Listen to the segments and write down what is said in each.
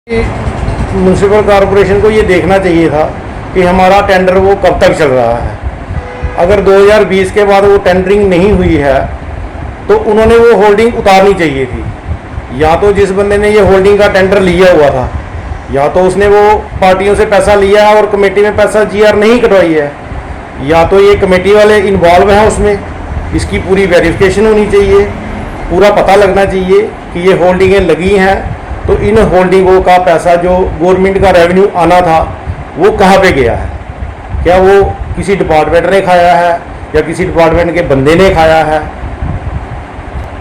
Municipal corporation को ये देखना चाहिए था कि हमारा टेंडर वो कब तक चल रहा है। अगर 2020 के बाद वो टेंडरिंग नहीं हुई है तो उन्होंने वो होल्डिंग उतारनी चाहिए थी। या तो जिस बंदे ने ये होल्डिंग का टेंडर लिया हुआ था या तो उसने वो पार्टियों से पैसा लिया है और कमेटी में पैसा जीआर नहीं कटवाई है, या तो ये कमेटी वाले इन्वॉल्व हैं उसमें। इसकी पूरी वेरिफिकेशन होनी चाहिए, पूरा पता लगना चाहिए कि ये होल्डिंगें लगी हैं तो इन होल्डिंगों का पैसा जो गवर्नमेंट का रेवेन्यू आना था वो कहाँ पे गया है। क्या वो किसी डिपार्टमेंट ने खाया है या किसी डिपार्टमेंट के बंदे ने खाया है।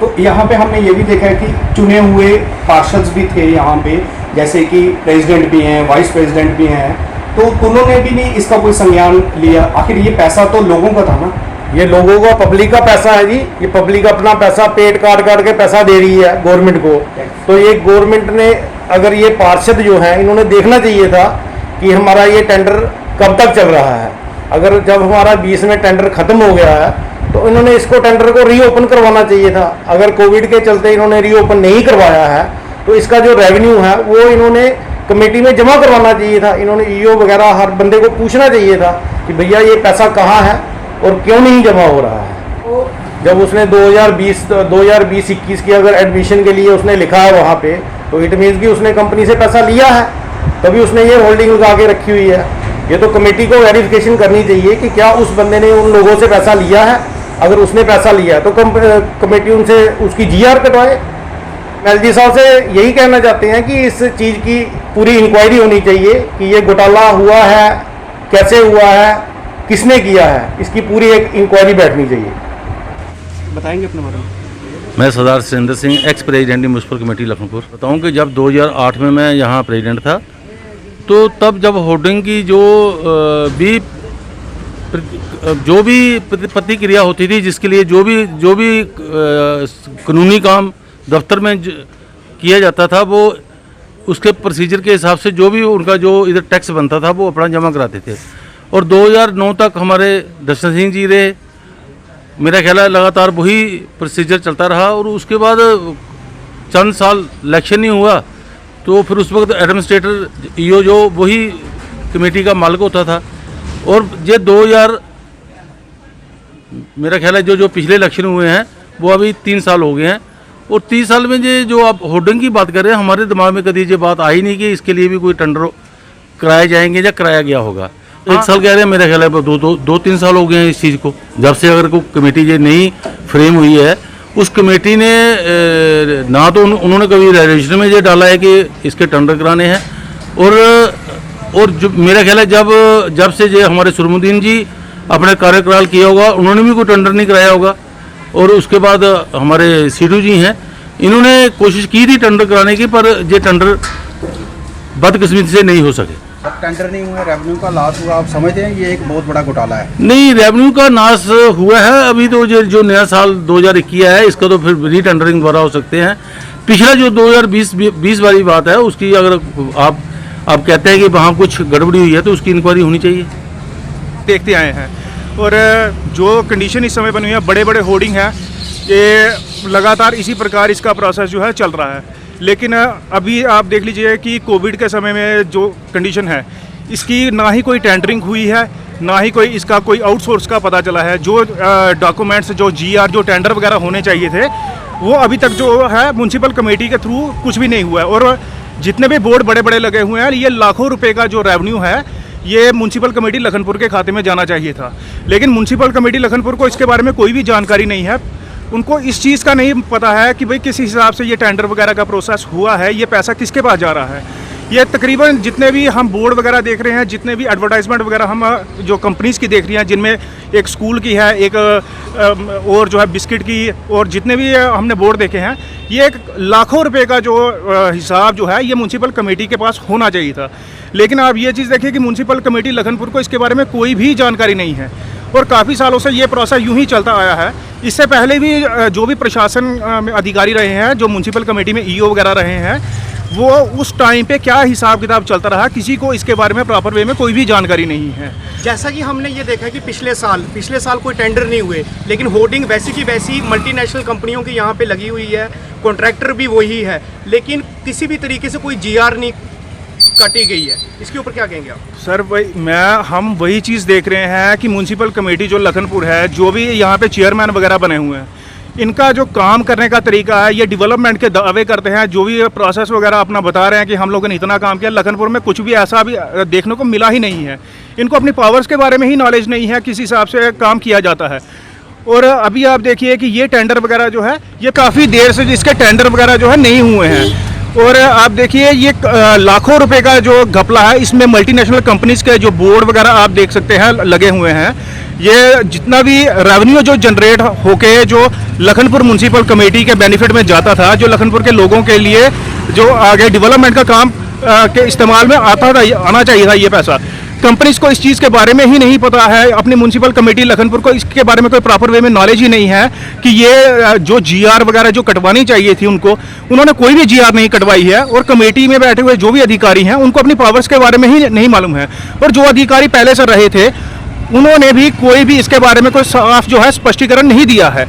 तो यहाँ पे हमने ये भी देखा है कि चुने हुए पार्षद भी थे यहाँ पे, जैसे कि प्रेसिडेंट भी हैं, वाइस प्रेसिडेंट भी हैं, तो उन्होंने भी नहीं इसका कोई संज्ञान लिया। आखिर ये पैसा तो लोगों का था ना, ये लोगों का पब्लिक का पैसा है जी। ये पब्लिक अपना पैसा पेट काट काट के पैसा दे रही है गवर्नमेंट को। तो ये गवर्नमेंट ने, अगर ये पार्षद जो हैं इन्होंने देखना चाहिए था कि हमारा ये टेंडर कब तक चल रहा है। अगर जब हमारा 20 में टेंडर खत्म हो गया है तो इन्होंने इसको टेंडर को रीओपन करवाना चाहिए था। अगर कोविड के चलते इन्होंने रीओपन नहीं करवाया है तो इसका जो रेवेन्यू है वो इन्होंने कमेटी में जमा करवाना चाहिए था। इन्होंने ईओ वगैरह हर बंदे को पूछना चाहिए था कि भैया ये पैसा कहाँ है और क्यों नहीं जमा हो रहा है। जब उसने 2020-21 की अगर एडमिशन के लिए उसने लिखा है वहाँ पे, तो इट मीन्स कि उसने कंपनी से पैसा लिया है, तभी उसने ये होल्डिंग लगा के रखी हुई है। ये तो कमेटी को वेरिफिकेशन करनी चाहिए कि क्या उस बंदे ने उन लोगों से पैसा लिया है। अगर उसने पैसा लिया है तो कमेटी उनसे उसकी जीआर कटवाए। एलजी साहब से यही कहना चाहते हैं कि इस चीज़ की पूरी इंक्वायरी होनी चाहिए कि ये घोटाला हुआ है, कैसे हुआ है, किसने किया है, इसकी पूरी एक इंक्वायरी बैठनी चाहिए। बताएंगे अपने बारे में। मैं Sardar Surender Singh, ex president municipal committee Lakhanpur. बताऊं कि जब 2008 में मैं यहाँ प्रेसिडेंट था तो तब जब होर्डिंग की जो भी प्रतिक्रिया होती थी, जिसके लिए जो भी कानूनी काम दफ्तर में किया जाता था, वो उसके प्रोसीजर के हिसाब से जो भी उनका जो इधर टैक्स बनता था वो अपना जमा कराते थे। और 2009 तक हमारे दर्शन सिंह जी रहे। मेरा ख्याल है लगातार वही प्रोसीजर चलता रहा और उसके बाद चंद साल इलेक्शन नहीं हुआ तो फिर उस वक्त एडमिनिस्ट्रेटर ईओ जो वही कमेटी का मालिक होता था। और ये 2000 मेरा ख्याल है जो पिछले इलेक्शन हुए हैं वो अभी 3 साल हो गए हैं। और 30 साल में ये जो आप होर्डिंग की बात कर रहे हैं, हमारे दिमाग में कभी ये बात आई नहीं कि इसके लिए भी कोई टेंडर कराए जाएंगे या कराया गया होगा। 1 साल कह रहे हैं, मेरा ख्याल है 2-3 साल हो गए हैं इस चीज़ को। जब से अगर कोई कमेटी ये नई फ्रेम हुई है, उस कमेटी ने ना तो उन्होंने कभी रजिस्टर में ये डाला है कि इसके टेंडर कराने हैं। और जो मेरा ख्याल है जब से ये हमारे सुरमुद्दीन जी अपने कार्यकाल किया होगा, उन्होंने भी कोई टेंडर नहीं कराया होगा। और उसके बाद हमारे सीडू जी हैं, इन्होंने कोशिश की थी टेंडर कराने की, पर ये टेंडर बदकिस्मती से नहीं हो सके। अब टेंडर नहीं हुआ, रेवेन्यू का लॉस हुआ। आप समझते हैं ये एक बहुत बड़ा घोटाला है? नहीं, रेवेन्यू का नाश हुआ है। अभी तो जो नया साल 2021 है, इसका तो फिर री टेंडरिंग द्वारा हो सकते हैं। पिछला जो 2020 वाली बात है, उसकी अगर आप कहते हैं कि वहाँ कुछ गड़बड़ी हुई है तो उसकी इंक्वायरी होनी चाहिए। देखते आए हैं और जो कंडीशन इस समय बनी हुई है, बड़े बड़े होर्डिंग हैं, ये लगातार इसी प्रकार इसका प्रोसेस जो है चल रहा है। लेकिन अभी आप देख लीजिए कि कोविड के समय में जो कंडीशन है, इसकी ना ही कोई टेंडरिंग हुई है, ना ही कोई इसका कोई आउटसोर्स का पता चला है। जो डॉक्यूमेंट्स, जो जीआर, जो टेंडर वगैरह होने चाहिए थे, वो अभी तक जो है म्यूनसिपल कमेटी के थ्रू कुछ भी नहीं हुआ है। और जितने भी बोर्ड बड़े बड़े लगे हुए हैं, ये लाखों रुपए का जो रेवेन्यू है, ये म्यूनसिपल कमेटी लखनपुर के खाते में जाना चाहिए था। लेकिन म्यूनसिपल कमेटी लखनपुर को इसके बारे में कोई भी जानकारी नहीं है। उनको इस चीज़ का नहीं पता है कि भाई किस हिसाब से ये टेंडर वगैरह का प्रोसेस हुआ है, ये पैसा किसके पास जा रहा है। ये तकरीबन जितने भी हम बोर्ड वगैरह देख रहे हैं, जितने भी एडवर्टाइजमेंट वगैरह हम जो कंपनीज़ की देख रही हैं, जिनमें एक स्कूल की है, एक और जो है बिस्किट की, और जितने भी हमने बोर्ड देखे हैं, ये एक लाखों रुपए का जो हिसाब जो है, ये म्यूनसिपल कमेटी के पास होना चाहिए था। लेकिन आप ये चीज़ देखिए कि म्यूनसिपल कमेटी लखनपुर को इसके बारे में कोई भी जानकारी नहीं है और काफ़ी सालों से ये प्रोसेस यूं ही चलता आया है। इससे पहले भी जो भी प्रशासन में अधिकारी रहे हैं, जो म्यूनसिपल कमेटी में ईओ वगैरह रहे हैं, वो उस टाइम पे क्या हिसाब किताब चलता रहा, किसी को इसके बारे में प्रॉपर वे में कोई भी जानकारी नहीं है। जैसा कि हमने ये देखा कि पिछले साल कोई टेंडर नहीं हुए, लेकिन होर्डिंग वैसी की वैसी मल्टीनेशनल कंपनियों की यहाँ पे लगी हुई है, कॉन्ट्रैक्टर भी वही है, लेकिन किसी भी तरीके से कोई जीआर नहीं काटी गई है, इसके ऊपर क्या कहेंगे आप? सर हम वही चीज़ देख रहे हैं कि म्यूनसिपल कमेटी जो लखनपुर है, जो भी यहाँ पे चेयरमैन वगैरह बने हुए हैं, इनका जो काम करने का तरीका है, ये डेवलपमेंट के दावे करते हैं, जो भी प्रोसेस वगैरह अपना बता रहे हैं कि हम लोगों ने इतना काम किया। लखनपुर में कुछ भी ऐसा भी देखने को मिला ही नहीं है। इनको अपनी पावर्स के बारे में ही नॉलेज नहीं है, किस हिसाब से काम किया जाता है। और अभी आप देखिए कि ये टेंडर वगैरह जो है, ये काफ़ी देर से इसके टेंडर वगैरह जो है नहीं हुए हैं। और आप देखिए ये लाखों रुपए का जो घपला है, इसमें मल्टीनेशनल कंपनीज के जो बोर्ड वगैरह आप देख सकते हैं लगे हुए हैं। ये जितना भी रेवेन्यू जो जनरेट होके जो लखनपुर म्यूनसिपल कमेटी के बेनिफिट में जाता था, जो लखनपुर के लोगों के लिए जो आगे डेवलपमेंट का काम के इस्तेमाल में आना चाहिए था, ये पैसा कंपनीज को इस चीज़ के बारे में ही नहीं पता है। अपनी म्यूनसिपल कमेटी लखनपुर को इसके बारे में कोई प्रॉपर वे में नॉलेज ही नहीं है कि ये जो जीआर वगैरह जो कटवानी चाहिए थी उनको, उन्होंने कोई भी जीआर नहीं कटवाई है। और कमेटी में बैठे हुए जो भी अधिकारी हैं, उनको अपनी पावर्स के बारे में ही नहीं मालूम है। और जो अधिकारी पहले से रहे थे, उन्होंने भी कोई भी इसके बारे में कोई साफ जो है स्पष्टीकरण नहीं दिया है।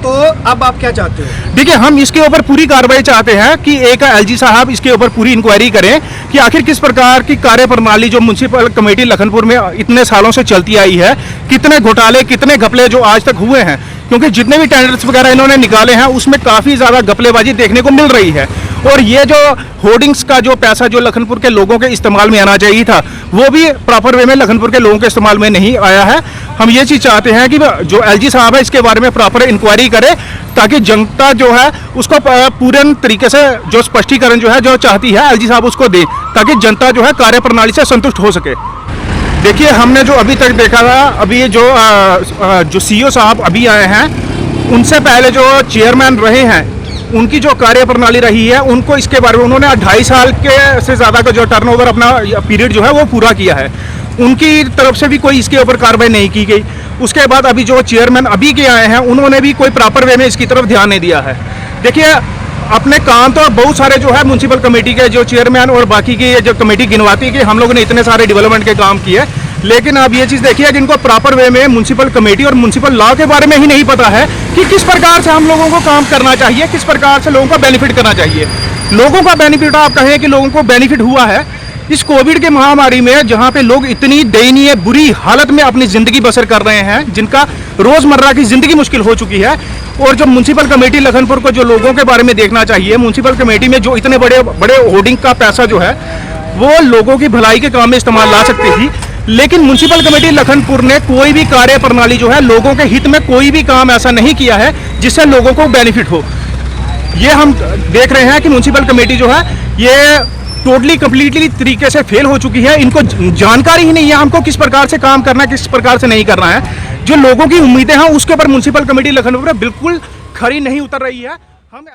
तो अब आप क्या चाहते हो? देखिए, हम इसके ऊपर पूरी कार्रवाई चाहते हैं कि एक एलजी साहब इसके ऊपर पूरी इंक्वायरी करें कि आखिर किस प्रकार की कार्यप्रणाली जो म्यूनसिपल कमेटी लखनपुर में इतने सालों से चलती आई है, कितने घोटाले, कितने घपले जो आज तक हुए हैं। क्योंकि जितने भी टेंडर्स वगैरह इन्होंने निकाले हैं, उसमें काफ़ी ज़्यादा घपलेबाजी देखने को मिल रही है। और ये जो होर्डिंग्स का जो पैसा जो लखनपुर के लोगों के इस्तेमाल में आना चाहिए था, वो भी प्रॉपर वे में लखनपुर के लोगों के इस्तेमाल में नहीं आया है। हम ये चीज़ चाहते हैं कि जो एलजी साहब है, इसके बारे में प्रॉपर इंक्वायरी करे, ताकि जनता जो है उसको पूर्ण तरीके से जो स्पष्टीकरण जो है जो चाहती है, एलजी साहब उसको दे, ताकि जनता जो है कार्यप्रणाली से संतुष्ट हो सके। देखिए, हमने जो अभी तक देखा था, अभी जो सीईओ साहब अभी आए हैं, उनसे पहले जो चेयरमैन रहे हैं, उनकी जो कार्यप्रणाली रही है, उनको इसके बारे में उन्होंने 2.5 साल के से ज़्यादा का जो टर्नओवर अपना पीरियड जो है वो पूरा किया है। उनकी तरफ से भी कोई इसके ऊपर कार्रवाई नहीं की गई। उसके बाद अभी जो चेयरमैन अभी के आए हैं, उन्होंने भी कोई प्रॉपर वे में इसकी तरफ ध्यान नहीं दिया है। देखिए, अपने काम तो बहुत सारे जो है म्यूनसिपल कमेटी के जो चेयरमैन और बाकी की जो कमेटी गिनवाती है कि हम लोगों ने इतने सारे डेवलपमेंट के काम किए, लेकिन अब ये चीज़ देखिए जिनको प्रॉपर वे में म्यूनसिपल कमेटी और म्यूनसिपल लॉ के बारे में ही नहीं पता है कि किस प्रकार से हम लोगों को काम करना चाहिए, किस प्रकार से लोगों को बेनिफिट करना चाहिए। लोगों का बेनिफिट, आप कहें कि लोगों को बेनिफिट हुआ है इस कोविड के महामारी में, जहां पे लोग इतनी दयनीय बुरी हालत में अपनी ज़िंदगी बसर कर रहे हैं, जिनका रोज़मर्रा की ज़िंदगी मुश्किल हो चुकी है। और जो म्यूनसिपल कमेटी लखनपुर को जो लोगों के बारे में देखना चाहिए, म्यूनसिपल कमेटी में जो इतने बड़े बड़े होर्डिंग का पैसा जो है वो लोगों की भलाई के काम में इस्तेमाल ला सकती थी, लेकिन म्यूनसिपल कमेटी लखनपुर ने कोई भी कार्यप्रणाली जो है लोगों के हित में कोई भी काम ऐसा नहीं किया है जिससे लोगों को बेनिफिट हो। ये हम देख रहे हैं कि म्यूनसिपल कमेटी जो है ये टोटली कंप्लीटली तरीके से फेल हो चुकी है। इनको जानकारी ही नहीं है हमको किस प्रकार से काम करना है, किस प्रकार से नहीं करना है। जो लोगों की उम्मीदें हैं उसके ऊपर म्यूनसिपल कमेटी लखनपुर बिल्कुल खरी नहीं उतर रही है। हम